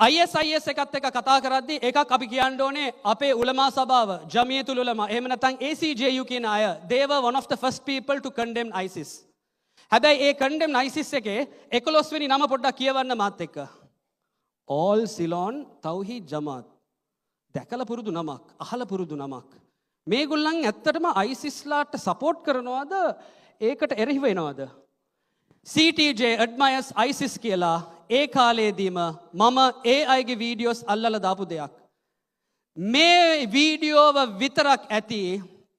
ISIS එකත් එක්ක කතා කරද්දී එකක් අපි කියන්න ඕනේ අපේ උලමා සභාව ජමියතුල් උලමා එහෙම නැත්නම් ACJU කියන අය they were one of the first people to condemn ISIS. හැබැයි ඒ condemn ISIS එකේ 11 වෙනි නම පොඩ්ඩක් කියවන්න මාත් එක්ක. All Ceylon Tawheed Jamaat. දැකලා පුරුදු නමක්, අහලා පුරුදු නමක්. මේගොල්ලන් ඇත්තටම ISIS ලාට සපෝට් කරනවද? ඒකට එරෙහිව එනවද? CTJ admires ISIS කියලා ඒ කාලේදීම මම ඒ අයගේ වීඩියෝස් අල්ලලා දාපු දෙයක්. මේ වීඩියෝව විතරක් ඇති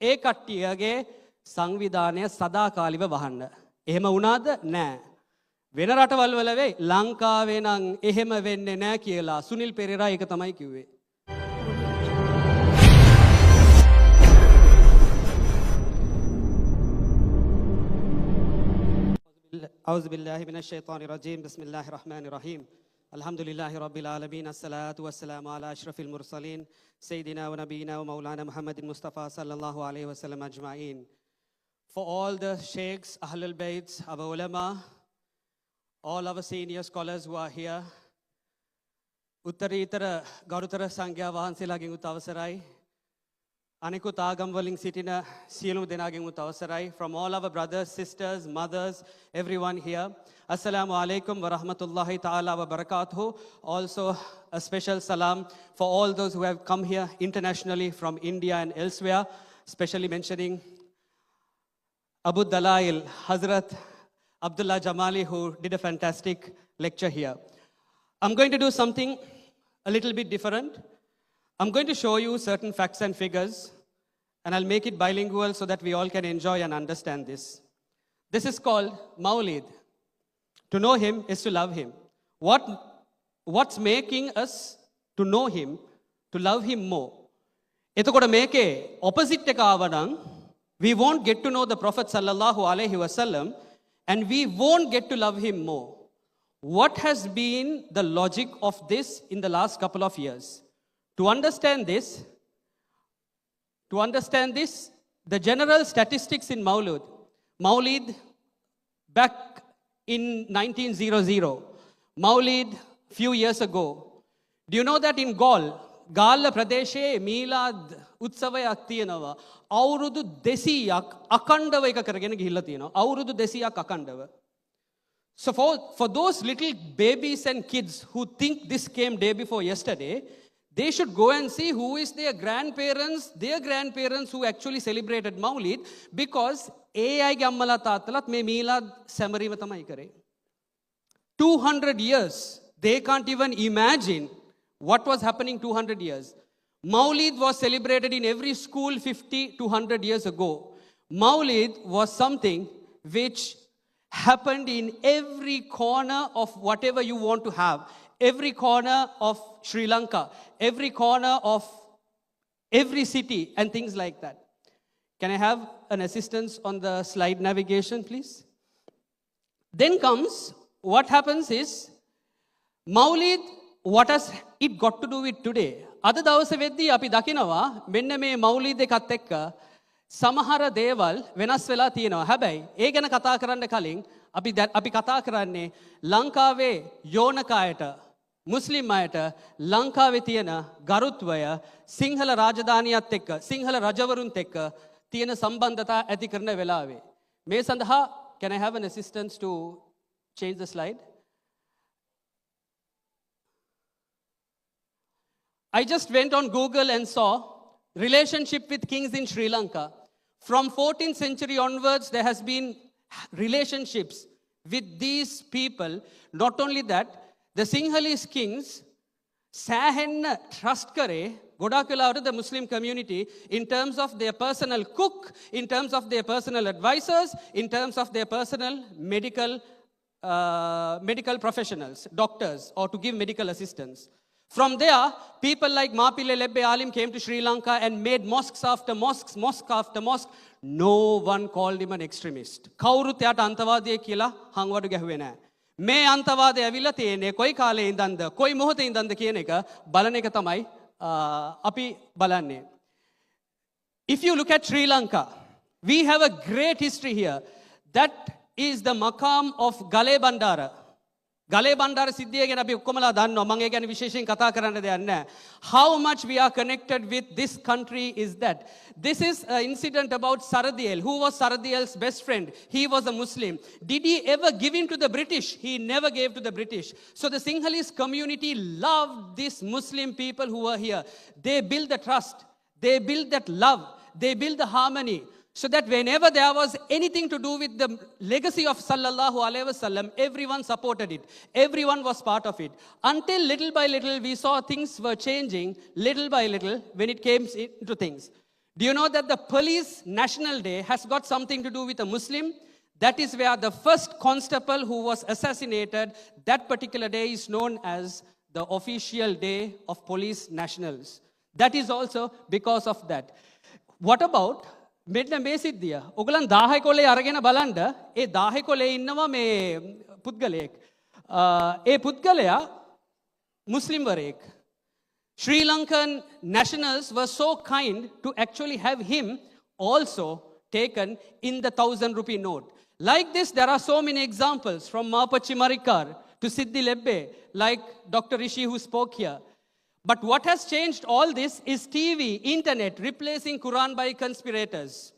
ඒ කට්ටියගේ සංවිධානය සදාකාලිව වහන්න. එහෙම වුණාද? නෑ. වෙන රටවල් වල වෙයි. ලංකාවේ නම් එහෙම වෙන්නේ නෑ කියලා සුනිල් පෙරේරා ඒක තමයි කිව්වේ. أعوذ بالله من الشيطان الرجيم بسم الله الرحمن الرحيم الحمد لله رب العالمين الصلاة والسلام على أشرف المرسلين سيدنا ونبينا ومولانا محمد المصطفى صلى الله عليه وسلم أجمعين. For all the sheikhs, Ahlul Bayt, our ulama, all our senior scholars who are here, උත්තරීතර ගරුතර සංඝයා වහන්සේලාගෙන් උත් අවසරයි. අනිකුත් ආගම් වලින් සිටින සියලුම දෙනාගෙන් උත් අවසරයි. From all our brothers, sisters, mothers, everyone here. Assalamu alaikum wa rahmatullahi ta'ala wa barakatuhu. Also a special salam for all those who have come here internationally from India and elsewhere, especially mentioning Abu Dalail, Hazrat Abdullah Jamali, who did a fantastic lecture here. I'm going to do something a little bit different. I'm going to show you certain facts and figures, and I'll make it bilingual so that we all can enjoy and understand this. This is called Mawlid. To know him is to love him. What's making us to know him, to love him more? එතකොට මේකේ opposite එක ආවනම් we won't get to know the Prophet sallallahu alaihi wasallam and we won't get to love him more. What has been the logic of this in the last couple of years? To understand this, the general statistics in Mawlid back in 1900, Mawlid few years ago. Do you know that in Galla Pradeshe Mee𝗟ad උත්සවයක් තියෙනවා. අවුරුදු 200ක් අකණ්ඩව එක කරගෙන ගිහිල්ලා තියෙනවා. අවුරුදු 200ක් අකණ්ඩව. So for those little babies and kids who think this came day before yesterday, they should go and see who is their grandparents who actually celebrated Mawlid, because AI gammala tattalat me Mee𝗟ad සැමරීම තමයි කරේ. 200 years, they can't even imagine what was happening 200 years. Mawlid was celebrated in every school 50 to 100 years ago. Mawlid was something which happened in every corner of whatever you want to have. Every corner of Sri Lanka, every corner of every city and things like that. Can I have an assistance on the slide navigation, please? Then comes, what happens is, Mawlid, what has it got to do with today? අද දවසේ වෙද්දී අපි දකිනවා මෙන්න මේ Mawlid එකත් එක්ක සමහර දේවල් වෙනස් වෙලා තියෙනවා. හැබැයි ඒ ගැන කතා කරන්න කලින් අපි කතා කරන්නේ ලංකාවේ යෝනක අයට, මුස්ලිම් අයට ලංකාවේ තියෙන ගරුත්වය සිංහල රාජධානියත් එක්ක, සිංහල රජවරුන්ත් එක්ක තියෙන සම්බන්ධතා ඇති කරන වෙලාවේ. මේ සඳහා can I have an assistance to change the slide? I just went on Google and saw relationship with kings in Sri Lanka. From 14th century onwards, there has been relationships with these people. Not only that, the Sinhalese kings සෑහෙන්න trust කරේ ගොඩාක් වෙලාවට the Muslim community in terms of their personal cook, in terms of their personal advisors, in terms of their personal medical professionals, doctors, or to give medical assistance. From there, people like Mapile Lebbe Alim came to Sri Lanka and made mosques after mosques, mosque after mosque. No one called him an extremist. කවුරුත් එයාට අන්තවාදියෙක් කියලා හංවඩු ගැහුවේ නැහැ. මේ අන්තවාදය ඇවිල්ලා තියෙන්නේ කොයි කාලේ ඉඳන්ද, කොයි මොහොතේ ඉඳන්ද කියන එක බලන එක තමයි අපි බලන්නේ. If you look at Sri Lanka, we have a great history here. That is the maqam of Gale Bandara. ගලේ බණ්ඩාර සිද්ධිය ගැන අපි ඔක්කොමලා දන්නවා. මම ඒ ගැන විශේෂයෙන් කතා කරන්න දෙයක් නැහැ. How much we are connected with this country is that. This is an incident about Saradiyel. Who was Saradiyel's best friend? He was a Muslim. Did he ever give in to the British? He never gave to the British. So the Sinhalese community loved these Muslim people who were here. They built the trust. They built that love. They built the harmony. So that whenever there was anything to do with the legacy of Sallallahu Alaihi Wasallam, everyone supported it. Everyone was part of it. Until little by little we saw things were changing, little by little, when it came into things. Do you know that the police National Day has got something to do with a Muslim? That is where the first constable who was assassinated, that particular day is known as the official day of police nationals. That is also because of that. What about මෙන්න මේ සිද්ධිය. ඔයගලන් 10 කොලේ අරගෙන බලන්න. ඒ 10 කොලේ ඉන්නවා මේ පුද්ගලයෙක්. ඒ පුද්ගලයා මුස්ලිම්වරයෙක්. Sri Lankan nationals were so kind to actually have him also taken in the 1,000 rupee note. Like this, there are so many examples from Mapachi Marikar to Siddhi Lebbe, like Dr. Rishi who spoke here. But what has changed all this is TV, internet, replacing Quran by conspirators.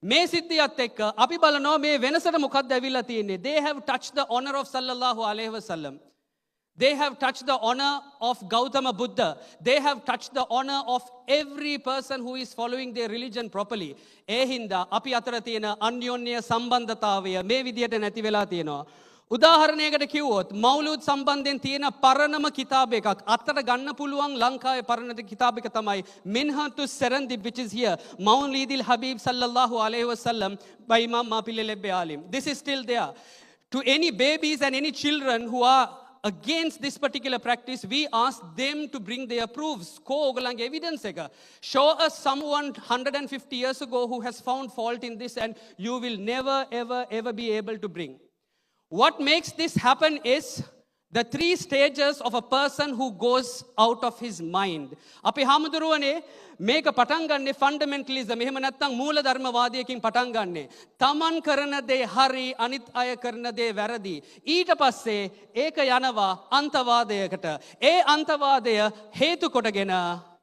මේ සිද්ධියත් එක්ක අපි බලනවා මේ වෙනසට මොකක්ද ඇවිල්ලා තියෙන්නේ. They have touched the honor of Sallallahu Alaihi Wasallam. They have touched the honor of Gautama Buddha. They have touched the honor of every person who is following their religion properly. ඒ හින්දා අපි අතර තියෙන අන්‍යෝන්‍ය සම්බන්ධතාවය මේ විදියට නැති වෙලා තියෙනවා. උදාහරණයකට කිව්වොත් මවුලුද් සම්බන්ධයෙන් තියෙන පරණම කිතාබ එකක් අත්තට ගන්න පුළුවන් ලංකාවේ පරණ කිතාබ එක තමයි Mee𝗟ad which is here, Mawlidil Habib Sallallahu Alaihi Wasallam by Imam Mapilelebbe Alim. This is still there. To any babies and any children who are against this particular practice, we ask them to bring their proofs. Ko ogalange evidence eka. Show us someone 150 years ago who has found fault in this, and you will never ever be able to bring. What makes this happen is the 3 stages of a person who goes out of his mind. අපි හාමුදුරුවනේ මේක පටන් ගන්නේ fundamentalism. එහෙම නැත්නම් මූල ධර්මවාදයකින් පටන් ගන්නේ. තමන් කරන දේ හරි, අනිත් අය කරන දේ වැරදි. ඊට පස්සේ ඒක යනවා අන්තවාදයකට. ඒ අන්තවාදය හේතු කොටගෙන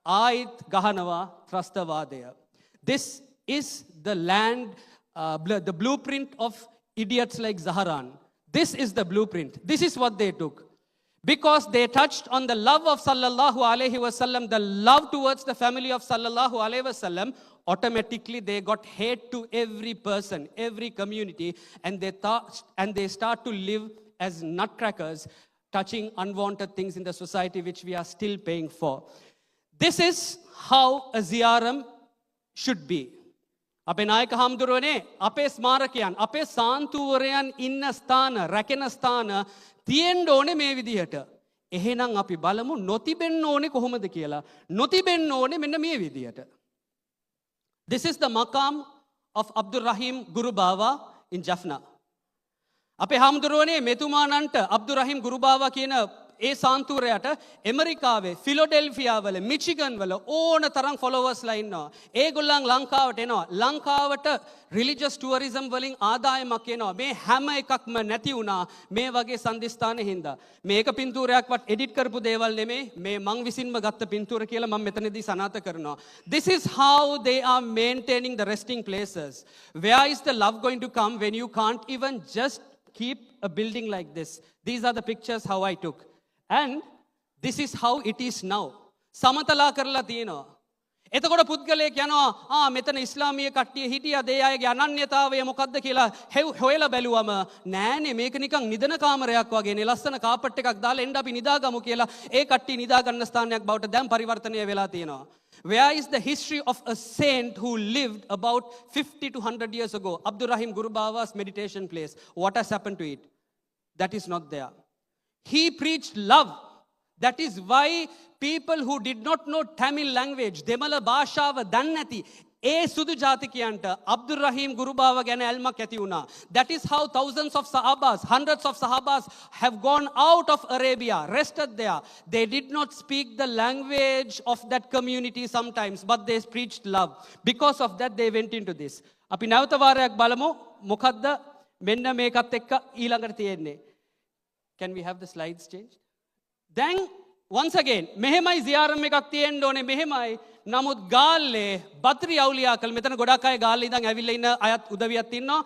ආයිත් ගහනවා ත්‍රස්තවාදය. This is the the blueprint of idiots like Zaharan. This is the blueprint. This is what they took. Because they touched on the love of Sallallahu Alaihi Wasallam, the love towards the family of Sallallahu Alaihi Wasallam, automatically they got hate to every person, every community, and they start to live as nutcrackers, touching unwanted things in the society which we are still paying for. This is how a ZRM should be. අපේ නායක හාමුදුරුවනේ අපේ ස්මාරකයන් අපේ සාන්තුවරයන් ඉන්න ස්ථාන රැකෙන ස්ථාන තියෙන්න ඕනේ මේ විදිහට. එහෙනම් අපි බලමු නොතිබෙන්න ඕනේ කොහොමද කියලා. නොතිබෙන්න ඕනේ මෙන්න මේ විදිහට. This is the maqam of Abdul Rahim Guru Baba in Jaffna. අපේ හාමුදුරුවනේ මෙතුමාණන්ට Abdul Rahim Guru Baba කියන ඒ සාන්තුවරයාට ඇමරිකාවේ ෆිලඩෙල්ෆියා වල මිචිගන් වල ඕන තරම් ෆොලෝවර්ස්ලා ඉන්නවා. ඒගොල්ලන් ලංකාවට එනවා. ලංකාවට රිලිජියස් ටුවරිසම් වලින් ආදායමක් එනවා. මේ හැම එකක්ම නැති වුණා මේ වගේ සම්දිස්ථානෙ හින්දා. මේක පින්තූරයක්වත් එඩිට් කරපු දේවල් නෙමෙයි. මේ මං විසින්ම ගත්ත පින්තූර කියලා මම මෙතනදී සනාථ කරනවා. This is how they are maintaining the resting places. Where is the love going to come when you can't even just keep a building like this? These are the pictures how I took. And this is how it is now. සමතලා කරලා තියෙනවා. එතකොට පුද්ගලයෙක් යනවා මෙතන ඉස්ලාමීය කට්ටිය හිටියද ඒ අයගේ අනන්‍යතාවය මොකක්ද කියලා හොයලා බැලුවම නෑනේ මේක නිකන් නිදන කාමරයක් වගේනේ ලස්සන කාපට් එකක් දාලා එන්න අපි නිදාගමු කියලා ඒ කට්ටිය නිදා ගන්න ස්ථානයක් බවට දැන් පරිවර්තනය වෙලා තියෙනවා. Where is the history of a saint who lived about 50 to 100 years ago? Abdul Rahim Guru Baba's meditation place. What has happened to it? That is not there. He preached love. That is why people who did not know Tamil language, Demala Bhashaව දන්නේ නැති ඒ සුදු ජාතිකයන්ට Abdul Rahim Guru Baba ගැන ඇල්මක් ඇති වුණා. That is how thousands of Sahabas, hundreds of Sahabas have gone out of Arabia, rested there. They did not speak the language of that community sometimes, but they preached love. Because of that they went into this. අපි නැවත වාරයක් බලමු මොකද්ද මෙන්න මේකත් එක්ක ඊළඟට තියෙන්නේ. Can we have the slides changed? Then, once again, මෙහෙමයි ZRM එකක් තියෙන්න ඕනේ මෙහෙමයි. නමුත් ගාල්ලේ බත්රි අවුලියා කළ මෙතන ගොඩක් අය ගාල්ලේ ඉඳන් ඇවිල්ලා ඉන්න අයත් උදවියක් ඉන්නවා.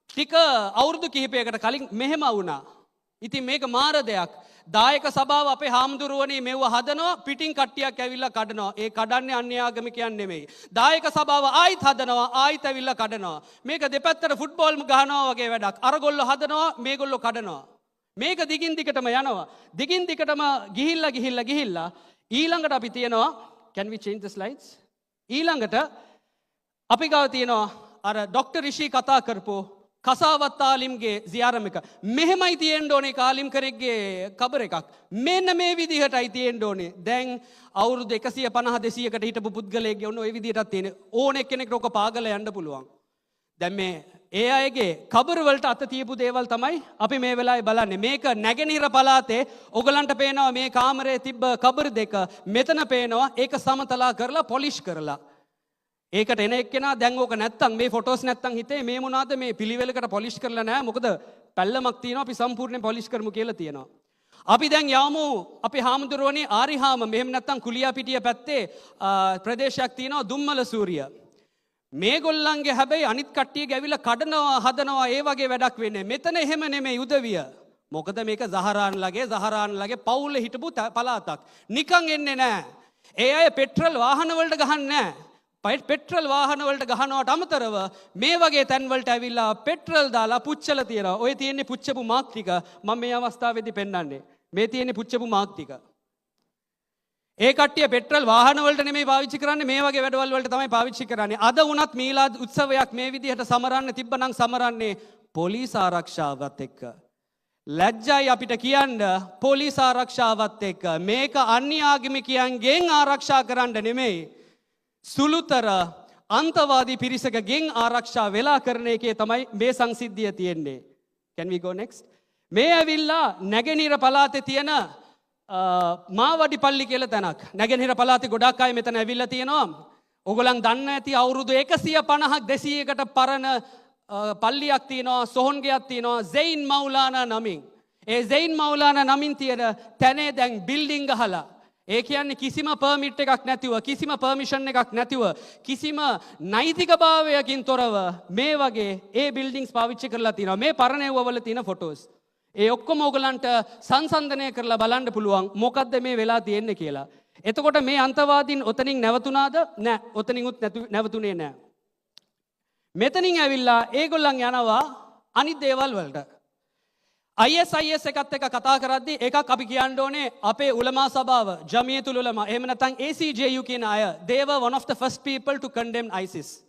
ටික අවුරුදු කිහිපයකට කලින් මෙහෙම වුණා. ඉතින් මේක මාර දෙයක්. දායක සභාව අපේ හාමුදුරුවනේ මෙව්ව හදනවා පිටින් කට්ටියක් ඇවිල්ලා කඩනවා. ඒ කඩන්නේ අන්‍යාගමිකයන් නෙමෙයි. දායක සභාව ආයිත් හදනවා ආයිත් ඇවිල්ලා කඩනවා. මේක දෙපැත්තට ෆුට්බෝල් ගහනවා වගේ වැඩක්. අරගොල්ලෝ හදනවා මේගොල්ලෝ කඩනවා. මේක දිගින් දිගටම යනවා. දිගින් දිගටම ගිහිල්ලා ඊළඟට අපි තියනවා can we change the slides? ඊළඟට අපි ගාව තියනවා අර ડોක්ටර් රිෂි කතා කරපු කසාවත් ආලිම්ගේ ZRM එක. මෙහෙමයි තියෙන්න ඕනේ කාලිම් කරෙක්ගේ කබර් එකක්. මෙන්න මේ විදිහටයි තියෙන්න ඕනේ. දැන් අවුරුදු 150 200කට හිටපු පුද්ගලයෙක්ගේ ඔන්න ওই විදිහටත් තියෙන. ඕන එක්කෙනෙක්ට ඔක පාගලා යන්න පුළුවන්. දැන් මේ ඒ අයගේ කබර් වලට අත තියපු දේවල් තමයි අපි මේ වෙලාවේ බලන්නේ. මේක නැගෙනහිර පළාතේ ඔයගලන්ට පේනවා මේ කාමරේ තිබ්බ කබර් දෙක. මෙතන පේනවා ඒක සමතලා කරලා පොලිෂ් කරලා. ඒකට එන එක්කෙනා දැන් ඕක නැත්තම් මේ ෆොටෝස් නැත්තම් හිතේ මේ මොනවාද මේ පිළිවෙලකට පොලිෂ් කරලා නැහැ. මොකද පැල්ලමක් තියෙනවා අපි සම්පූර්ණයෙන් පොලිෂ් කරමු කියලා තියෙනවා. අපි දැන් යමු අපි හාමුදුරුවනේ ආරිහාම මෙහෙම නැත්තම් කුලියාපිටිය පැත්තේ ප්‍රදේශයක් තියෙනවා දුම්මල සූරිය. මේගොල්ලන්ගේ හැබැයි අනිත් කට්ටිය ගැවිලා කඩනවා හදනවා ඒ වගේ වැඩක් වෙන්නේ. මෙතන එහෙම නෙමෙයි උදවිය. මොකද මේක සහරාන්ලගේ පවුලේ හිටපු පළාතක්. නිකන් එන්නේ නැහැ. ඒ අය පෙට්‍රල් වාහන වලට ගහන්නේ නැහැ. පෙට්‍රල් වාහන වලට ගහනවට අමතරව මේ වගේ තැන් වලට ඇවිල්ලා පෙට්‍රල් දාලා පුච්චලා තියනවා. ඔය තියෙන්නේ පුච්චපු මාක් ටික. මම මේ අවස්ථාවේදී පෙන්නන්නේ. මේ තියෙන්නේ පුච්චපු මාක් ටික. ඒ කට්ටිය පෙට්‍රල් වාහන වලට නෙමෙයි පාවිච්චි කරන්නේ මේ වගේ වැඩවල වලට තමයි පාවිච්චි කරන්නේ. අද වුණත් මීලාද් උත්සවයක් මේ විදිහට සමරන්න තිබ්බනම් සමරන්නේ පොලිස් ආරක්ෂාවත් එක්ක. ලැජ්ජයි අපිට කියන්න පොලිස් ආරක්ෂාවත් එක්ක. මේක අන්‍ය ආගමිකයන්ගෙන් ආරක්ෂා කරන්න නෙමෙයි. සුළුතර අන්තවාදී පිරිසකගෙන් ආරක්ෂා වෙලා කරන එකේ තමයි මේ සංසිද්ධිය තියෙන්නේ. Can we go next? මේ ඇවිල්ලා නැගෙනහිර පළාතේ තියෙන මාවඩි පල්ලි කියලා තැනක්. නැගෙනහිර පළාතේ ගොඩක් අය මෙතන ඇවිල්ලා තියෙනවා. ඕගොල්ලන් දන්න ඇති අවුරුදු 150ක් 200කට පරණ පල්ලියක් තියෙනවා, සොහොන්ගයක් තියෙනවා සෙයින් මවුලානා නමින්. ඒ සෙයින් මවුලානා නමින් තියෙන තැනේ දැන් බිල්ඩින් ගහලා ඒ කියන්නේ කිසිම පර්මිට් එකක් නැතිව කිසිම පර්මිෂන් එකක් නැතිව කිසිම නෛතිකභාවයකින් තොරව මේ වගේ ඒ බිල්ඩින්ග්ස් පාවිච්චි කරලා තියෙනවා. මේ පරණේවවල තියෙන ෆොටෝස්. ඒ ඔක්කොම ඕගලන්ට සංසන්දනය කරලා බලන්න පුළුවන් මොකද්ද මේ වෙලා තියෙන්නේ කියලා. එතකොට මේ අන්තවාදීන් ඔතනින් නැවතුණාද? නැහැ. ඔතනින්ුත් නැවතුනේ නැහැ. මෙතනින් ඇවිල්ලා ඒගොල්ලන් යනවා අනිත් දේවල් වලට. IS එකත් එක්ක කතා කරද්දී එකක් අපි කියන්න ඕනේ අපේ උලමා සභාව ජමියතුල් උලමා එහෙම නැත්නම් ACJU කියන අය they were one of the first people to condemn ISIS.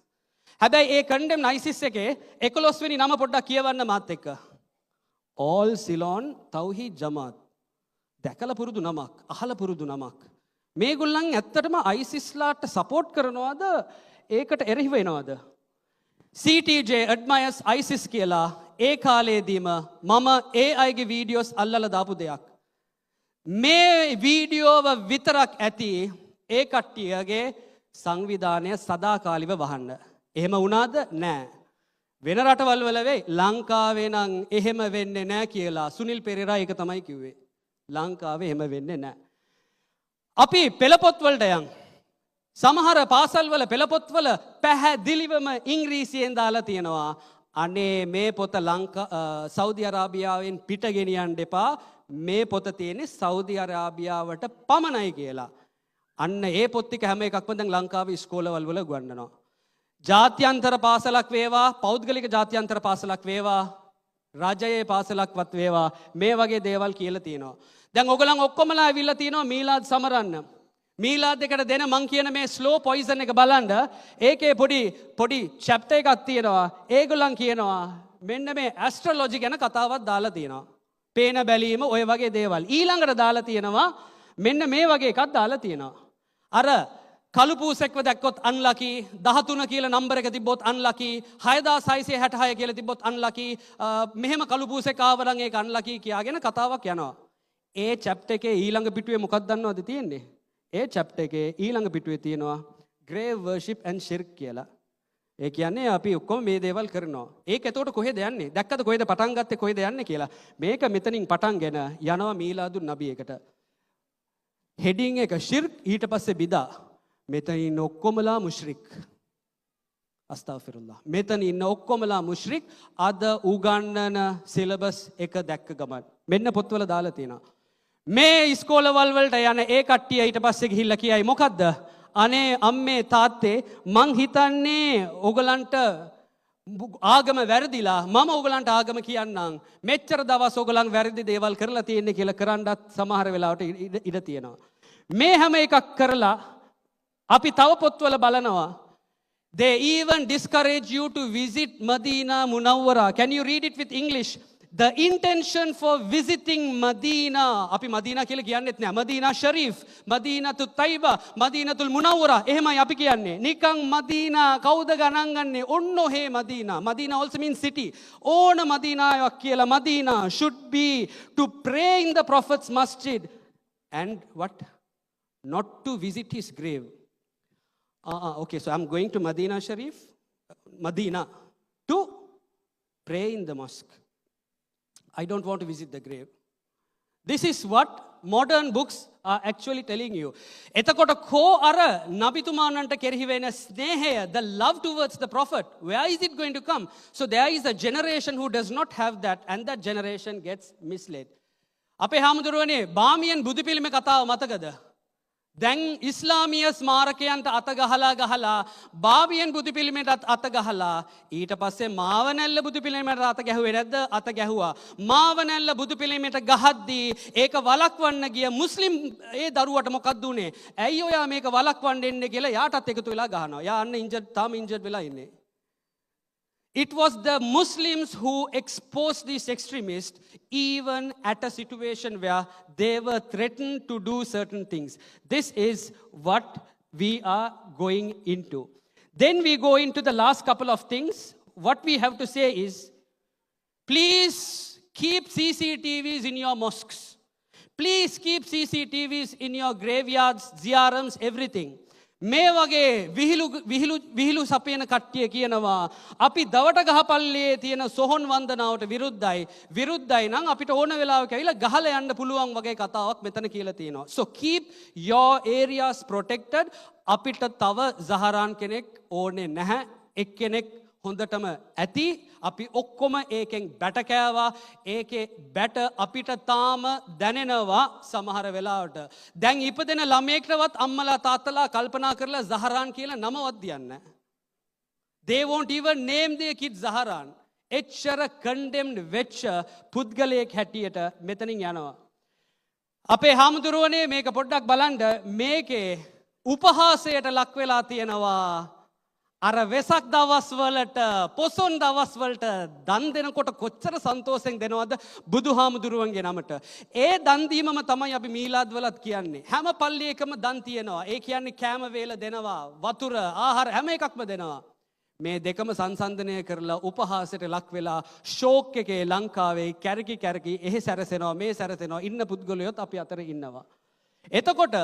හැබැයි ඒ condemn ISIS එකේ 11 වෙනි නම පොඩ්ඩක් කියවන්න මාත් එක්ක. All Ceylon Tawhid Jamaat. දැකලා පුරුදු නමක්, අහලා පුරුදු නමක්. මේගොල්ලන් ඇත්තටම ISISලාට සපෝට් කරනවද? ඒකට එරෙහිව වෙනවද? CTJ admires ISIS කියලා ඒ කාලේදීම මම ඒ අයගේ වීඩියෝස් අල්ලලා දාපු දෙයක්. මේ වීඩියෝව විතරක් ඇති ඒ කට්ටියගේ සංවිධානය සදාකාලිව වහන්න. එහෙම වුණාද? නෑ. වෙන රටවල් වල වෙයි. ලංකාවේ නම් එහෙම වෙන්නේ නෑ කියලා සුනිල් පෙරේරා ඒක තමයි කිව්වේ. ලංකාවේ එහෙම වෙන්නේ නෑ. අපි පෙළපොත් වලට යන්. සමහර පාසල් වල පෙළපොත් වල පැහැදිලිවම ඉංග්‍රීසියෙන් දාලා තියෙනවා අනේ මේ පොත සෞදි අරාබියාවෙන් පිට ගෙනියන්න එපා. මේ පොත තියෙන්නේ සෞදි අරාබියාවට පමණයි කියලා. අන්න ඒ පොත් ටික හැම එකක්ම දැන් ලංකාවේ ඉස්කෝලවල වල උගන්වනවා. ජාත්‍යන්තර පාසලක් වේවා, පෞද්ගලික ජාත්‍යන්තර පාසලක් වේවා, රජයේ පාසලක්වත් වේවා මේ වගේ දේවල් කියලා තියෙනවා. දැන් ඔයගලන් ඔක්කොමලා ඇවිල්ලා තියෙනවා මීලාද් සමරන්න. මීලාද් එකට දෙන මං කියන මේ ස්ලෝ පොයිසන් එක බලන්න. ඒකේ පොඩි චැප්ටර් එකක් තියෙනවා. ඒගොල්ලන් කියනවා මෙන්න මේ ඇස්ට්‍රොලොජි ගැන කතාවක් දාලා තියෙනවා. පේන බැලීම ඔය වගේ දේවල්. ඊළඟට දාලා තියෙනවා මෙන්න මේ වගේ එකක් දාලා තියෙනවා. අර කළු පූසෙක්ව දැක්කොත් අන්ලකි, 13 කියලා නම්බර් එක තිබ්බොත් අන්ලකි, 6666 කියලා තිබ්බොත් අන්ලකි, මෙහෙම කළු පූසෙක් ආවනම් ඒක අන්ලකි කියාගෙන කතාවක් යනවා. ඒ චැප්ටර් එකේ ඊළඟ පිටුවේ මොකක්ද දන්නවද තියෙන්නේ? ඒ චැප්ටර් එකේ ඊළඟ පිටුවේ තියෙනවා grave worship and shirk කියලා. ඒ කියන්නේ අපි ඔක්කොම මේ දේවල් කරනවා. ඒක එතකොට කොහෙද යන්නේ? දැක්කද කොහෙද පටන් ගත්තේ කොහෙද යන්නේ කියලා? මේක මෙතනින් පටන්ගෙන යනවා මීලාදුන් නබි එකට. හෙඩින් එක ශිර්ක් ඊට පස්සේ බිදා. මෙතන ඉන්න ඔක්කොමලා මුශ්රික්. අස්තාෆිරුල්ලාහ්. මෙතන ඉන්න ඔක්කොමලා මුශ්රික්. අද උගන්නන සිලබස් එක දැක්ක ගමන්. මෙන්න පොත්වල දාලා තියෙනවා. මේ ඉස්කෝලවල් වලට යන ඒ කට්ටිය ඊට පස්සේ ගිහිල්ලා කියයි මොකද්ද? අනේ අම්මේ තාත්තේ මං හිතන්නේ ඔයගලන්ට ආගම වැරදිලා මම ඔයගලන්ට ආගම කියන්නම්. මෙච්චර දවස් ඔයගලන් වැරදි දේවල් කරලා තියෙන්නේ කියලා කරන්නත් සමහර වෙලාවට ඉඩ තියෙනවා. මේ හැම එකක් කරලා අපි තව පොත්වල බලනවා. They even discourage you to visit Medina Munawwara. Can you read it with English? The intention for visiting Medina. අපි මදීනා කියලා කියන්නෙත් නෑ. මදීනා ශරීෆ්, මදීනතු තයිබා, මදීනතුල් මුනව්වරා. එහෙමයි අපි කියන්නේ. නිකන් මදීනා කවුද ගණන් ගන්නේ? ඔන්න ඔහේ Medina. Medina also means city. ඕන මදීනාවක් කියලා Medina should be to pray in the Prophet's masjid and what? Not to visit his grave. Okay, so I'm going to Medina Sharif, Medina, to pray in the mosque. I don't want to visit the grave. This is what modern books are actually telling you. එතකොට කෝ අර නබිතුමාණන්ට කෙරෙහි වෙන ස්නේහය, the love towards the prophet, where is it going to come? So there is a generation who does not have that, and that generation gets misled. අපේ හාමුදුරුවනේ බාමියන් බුදු පිළිමේ කතාව මතකද? දැන් ඉස්ලාමීය ස්මාරකයන්ට අත ගහලා බාබියන් බුදු පිළිමේටත් අත ගහලා ඊට පස්සේ මාවනැල්ල බුදු පිළිමේට අත ගැහුවේ නැද්ද? අත ගැහුවා. මාවනැල්ල බුදු පිළිමේට ගහද්දී ඒක වළක්වන්න ගිය මුස්ලිම් ඒ දරුවට මොකක්ද උනේ? ඇයි ඔයා මේක වළක්වන්න එන්නේ කියලා යාටත් එකතු වෙලා ගහනවා. යා අන්න ඉන්ජර්ඩ් වෙලා ඉන්නේ. It was the Muslims who exposed these extremists even at a situation where they were threatened to do certain things. This is what we are going into. Then we go into the last couple of things. What we have to say is, please keep CCTVs in your mosques. Please keep CCTVs in your graveyards, ziyarams, everything. මේ වගේ විහිළු සපයන කට්ටිය කියනවා අපි දවට ගහපල්ලේ තියෙන සොහොන් වන්දනාවට විරුද්ධයි නම් අපිට ඕන වෙලාවක ඇවිල්ලා ගහලා යන්න පුළුවන් වගේ කතාවක් මෙතන කියලා තියෙනවා. So keep your areas protected. අපිට තව සහරාන් කෙනෙක් ඕනේ නැහැ. එක්කෙනෙක් හොඳටම ඇති. අපි ඔක්කොම ඒකෙන් බැට කෑවා. ඒකේ බැට අපිට තාම දැනෙනවා සමහර වෙලාවට. දැන් ඉපදෙන ළමයෙක්ටවත් අම්මලා තාත්තලා කල්පනා කරලා සහරාන් කියලා නමවත් දියන්නේ. They won't even name their kid Zaharan. එච්චර condemned වෙච්ච පුද්ගලයෙක් හැටියට මෙතනින් යනවා. අපේ හාමුදුරුවනේ මේක පොඩ්ඩක් බලන්න. මේකේ උපහාසයට ලක් වෙලා තියෙනවා. අර වෙසක් දවස් වලට පොසොන් දවස් වලට දන් දෙනකොට කොච්චර සන්තෝෂෙන් දෙනවද බුදුහාමුදුරුවන්ගේ නමට. ඒ දන් දීමම තමයි අපි මීලාද් වලත් කියන්නේ. හැම පල්ලියකම දන් තියෙනවා. ඒ කියන්නේ කෑම වේල දෙනවා, වතුර, ආහාර හැම එකක්ම දෙනවා. මේ දෙකම සංසන්දනය කරලා උපහාසයට ලක් වෙලා ෂෝක් එකේ ලංකාවේ කැරකි එහෙ සැරසෙනවා, මේ සැරසෙනවා. ඉන්න පුද්ගලයොත් අපි අතර ඉන්නවා. එතකොට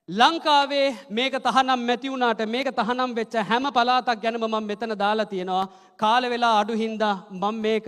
ලංකාවේ මේක තහනම් මැති වුණාට මේක තහනම් වෙච්ච හැම පළාතක් ගැනම මම මෙතන දාලා තියෙනවා. කාල වෙලා අඩු හින්දා මම මේක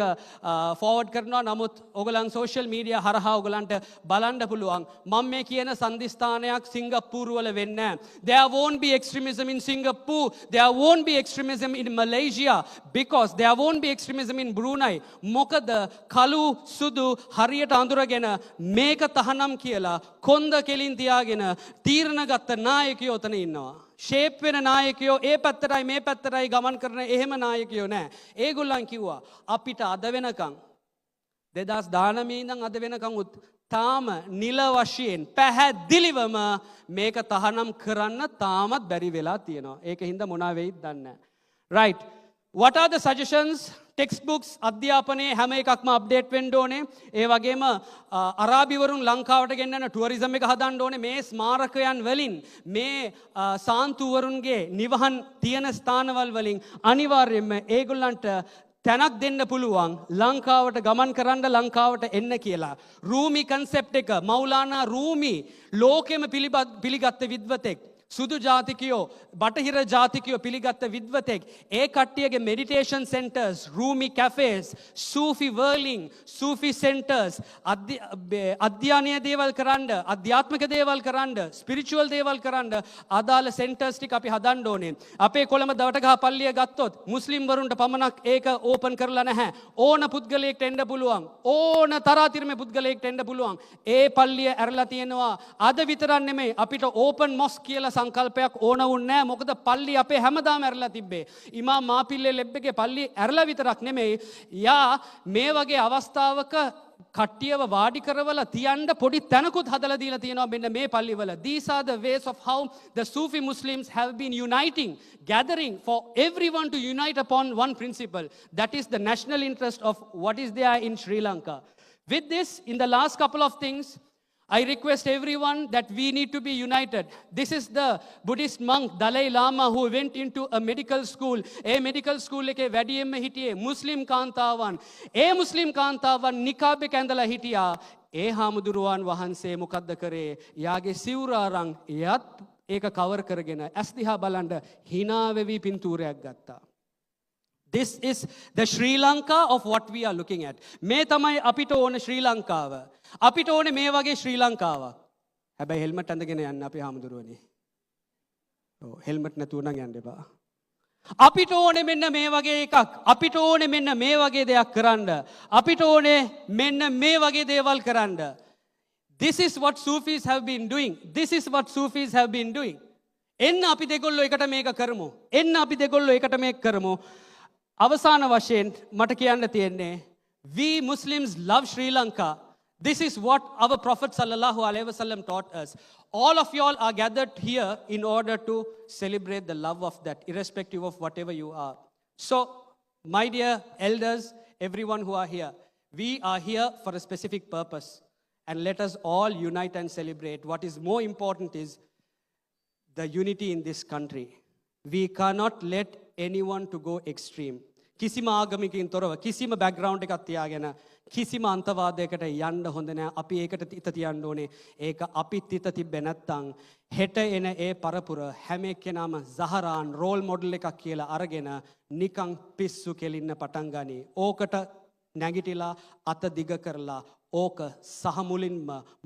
ෆෝවර්ඩ් කරනවා. නමුත් ඔයගලන් සෝෂල් මීඩියා හරහා ඔයගලන්ට බලන්න පුළුවන්. මම මේ කියන සන්දිස්ථානයක් සිංගප්පූරු වල වෙන්නේ නැහැ. There won't be extremism in Singapore. There won't be extremism in Malaysia because there won't be extremism in Brunei. මොකද කළු සුදු හරියට අඳුරගෙන මේක තහනම් කියලා කොන්ද කෙලින් තියාගෙන තීරණ ගත්ත නායකයෝ ඔතන ඉන්නවා. ෂේප් වෙන නායකයෝ ඒ පැත්තටයි මේ පැත්තටයි ගමන් කරන එහෙම නායකයෝ නෑ. ඒගොල්ලන් කිව්වා අපිට අද වෙනකන් 2019 ඉඳන් අද වෙනකන් උත් තාම නිල වශයෙන් පැහැදිලිවම මේක තහනම් කරන්න තාමත් බැරි වෙලා තියෙනවා. ඒක හින්දා මොනවා වෙයිද දන්නේ නැහැ. Right. What are the suggestions? Textbooks අධ්‍යාපනයේ හැම එකක්ම අප්ඩේට් වෙන්න ඕනේ. ඒ වගේම අරාබිවරුන් ලංකාවට ගෙන්නන ටුවරිසම් එක හදන්න ඕනේ. මේ ස්මාරකයන් වලින් මේ සාන්තුවරුන්ගේ නිවහන් තියෙන ස්ථානවල වලින් අනිවාර්යයෙන්ම ඒගොල්ලන්ට තැනක් දෙන්න පුළුවන් ලංකාවට ගමන් කරන්න ලංකාවට එන්න කියලා. රූමි කන්සෙප්ට් එක මෞලානා රූමි ලෝකෙම පිළිගත්ත විද්වතෙක්. සුදු ජාතිකයෝ බටහිර ජාතිකයෝ පිළිගත්ත විද්වතෙක් ඒ කට්ටියගේ meditation centres Rumi cafes Sufi whirling Sufi centres අධ්‍යානීය දේවල් කරන්න අධ්‍යාත්මික දේවල් කරන්න ස්පිරිචුවල් දේවල් කරන්න අදාළ සෙන්ටර්ස් ටික අපි හදන්න ඕනේ. අපේ කොළඹ දවටගහ පල්ලිය ගත්තොත් මුස්ලිම් වරුන්ට පමණක් ඒක ඕපන් කරලා නැහැ. ඕන පුද්ගලයෙක්ට එන්න පුළුවන්. ඕන තරාතිරමේ පුද්ගලයෙක්ට එන්න පුළුවන්. ඒ පල්ලිය ඇරලා තියෙනවා. අද විතරක් නෙමෙයි අපිට ඕපන් මොස්ක් කියලා සංකල්පයක් ඕන වුන්නේ නැහැ. මොකද පල්ලි අපේ හැමදාම ඇරලා තිබ්බේ. ඉමාම් මාපිල්ලේ ලෙබ්බගේ පල්ලි ඇරලා විතරක් නෙමෙයි. යා මේ වගේ අවස්ථාවක කට්ටියව වාඩි කරවලා තියන්න පොඩි තැනකුත් හදලා දීලා තියෙනවා මෙන්න මේ පල්ලිවල. These are the ways of how the Sufi Muslims have been uniting, gathering for everyone to unite upon one principle. That is the national interest of what is there in Sri Lanka. With this, in the last couple of things, I request everyone that we need to be united. This is the Buddhist monk Dalai Lama who went into a medical school. A medical school එකේ වැඩියෙන්ම හිටියේ මුස්ලිම් කාන්තාවන්. ඒ මුස්ලිම් කාන්තාවන් නිකාබ් එක ඇඳලා හිටියා. ඒ හාමුදුරුවන් වහන්සේ මොකද්ද කරේ? යාගේ සිවුර අරන් එයත් ඒක කවර් කරගෙන ඇස් දිහා බලන්න hina වෙවි පින්තූරයක් ගත්තා. This is the Sri Lanka of what we are looking at. මේ තමයි අපිට ඕන ශ්‍රී ලංකාව. අපිට ඕනේ මේ වගේ ශ්‍රී ලංකාවක්. හැබැයි හෙල්මට් අඳගෙන යන්න අපි හාමුදුරුවනේ. ඔව් හෙල්මට් නැතුව නම් යන්න එපා. අපිට ඕනේ මෙන්න මේ වගේ එකක්. අපිට ඕනේ මෙන්න මේ වගේ දෙයක් කරන්න. අපිට ඕනේ මෙන්න මේ වගේ දේවල් කරන්න. This is what Sufis have been doing. This is what Sufis have been doing. එන්න අපි දෙගොල්ලෝ එකට මේක කරමු. එන්න අපි දෙගොල්ලෝ එකට මේක කරමු. අවසාන වශයෙන් මට කියන්න තියෙන්නේ we Muslims love Sri Lanka. This is what our Prophet sallallahu alaihi wasallam taught us. All of y'all are gathered here in order to celebrate the love of that, irrespective of whatever you are. So, my dear elders, everyone who are here, we are here for a specific purpose. And let us all unite and celebrate. What is more important is the unity in this country. We cannot let anyone to go extreme. කිසිම ආගමිකකින් තොරව කිසිම background එකක් තියාගෙන කිසිම අන්තවාදයකට යන්න හොඳ නැහැ. අපි ඒකට තිත තියන්න ඕනේ. ඒක අපි තිත තිබ්බේ නැත්තම් හෙට එන ඒ පරපුර හැම එක්කෙනාම සහරාන් රෝල් මොඩල් එකක් කියලා අරගෙන නිකන් පිස්සු කෙලින්න පටන් ගනී. ඕකට නැගිටිලා අත දිග කරලා ඕක සහ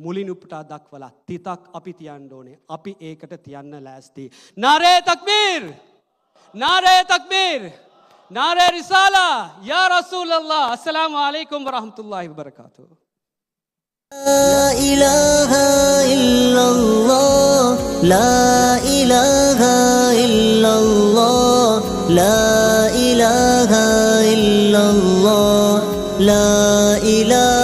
මුලින් උපුටා දක්වලා තිතක් අපි තියන්න ඕනේ. අපි ඒකට තියන්න ලෑස්ති. නාරේ තක්බීර්! නාරේ තක්බීර්! नारे रिसाला या रसूल अल्लाह अस्सलामु अलैकुम व रहमतुल्लाहि व बरकातुहू. ला इलाहा इल्लल्लाह ला इलाहा इल्लल्लाह ला इलाहा इल्लल्लाह ला इलाहा